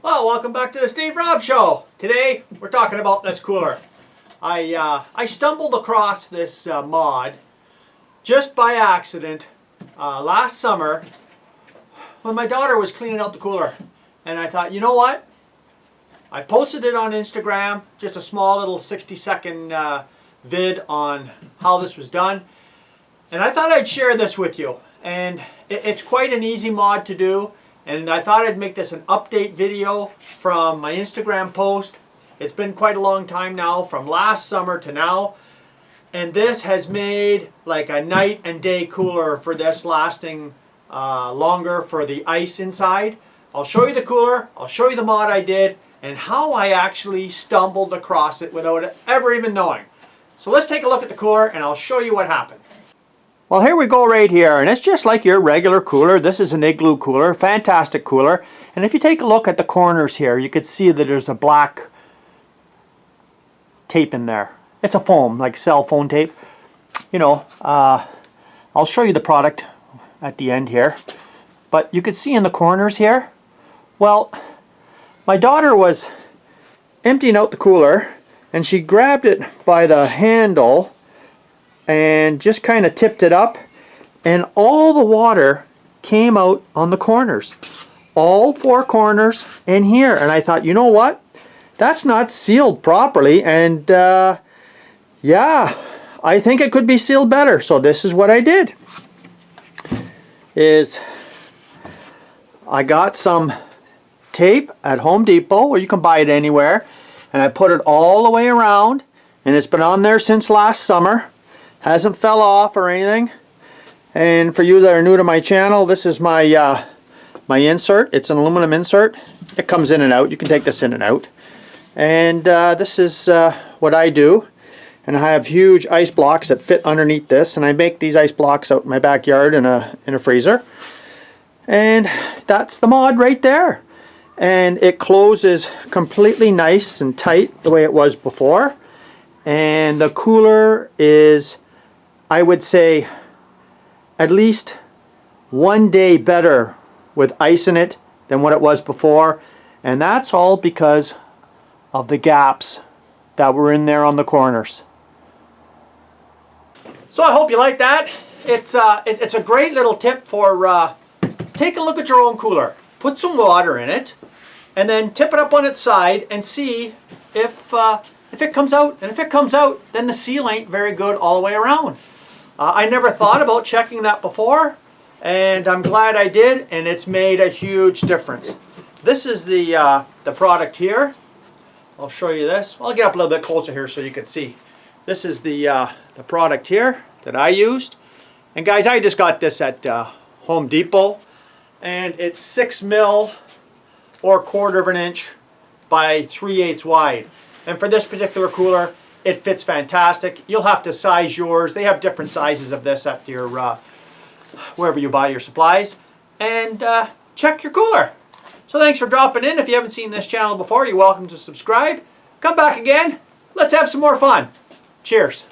Well, welcome back to the Steve Rob Show. Today we're talking about this cooler. I stumbled across this mod just by accident last summer when my daughter was cleaning out the cooler, and I thought, you know what? I posted it on Instagram, just a small little 60-second vid on how this was done, and I thought I'd share this with you. And it's quite an easy mod to do. And I thought I'd make this an update video from my Instagram post. It's been quite a long time now, from last summer to now. And this has made like a night and day cooler for this, lasting longer for the ice inside. I'll show you the cooler, I'll show you the mod I did, and how I actually stumbled across it without ever even knowing. So let's take a look at the cooler and I'll show you what happened. Well, here we go right here, and it's just like your regular cooler. This is an Igloo cooler, fantastic cooler. And if you take a look at the corners here, you can see that there's a black tape in there. It's a foam, like cell phone tape. You know, I'll show you the product at the end here. But you can see in the corners here, well, my daughter was emptying out the cooler, and she grabbed it by the handle and just kind of tipped it up, and all the water came out on the corners, all four corners in here. And I thought, you know what, that's not sealed properly, and yeah, I think it could be sealed better. So this is what I did, is I got some tape at Home Depot, or you can buy it anywhere, and I put it all the way around, and it's been on there since last summer. Hasn't fell off or anything. And for you that are new to my channel, this is my my insert. It's an aluminum insert. It comes in and out. You can take this in and out. And this is what I do. And I have huge ice blocks that fit underneath this. And I make these ice blocks out in my backyard in a freezer. And that's the mod right there. And it closes completely nice and tight the way it was before. And the cooler is, I would say, at least 1 day better with ice in it than what it was before. And that's all because of the gaps that were in there on the corners. So I hope you like that. It's a great little tip for take a look at your own cooler. Put some water in it and then tip it up on its side and see if it comes out. And if it comes out, then the seal ain't very good all the way around. I never thought about checking that before, and I'm glad I did, and it's made a huge difference. This is the product here. I'll show you this. I'll get up a little bit closer here so you can see. This is the product here that I used. And guys, I just got this at Home Depot, and it's 6 mil or 1/4 of an inch by 3/8 wide. And for this particular cooler, it fits fantastic. You'll have to size yours. They have different sizes of this at your wherever you buy your supplies. And check your cooler. So thanks for dropping in. If you haven't seen this channel before, you're welcome to subscribe. Come back again. Let's have some more fun. Cheers.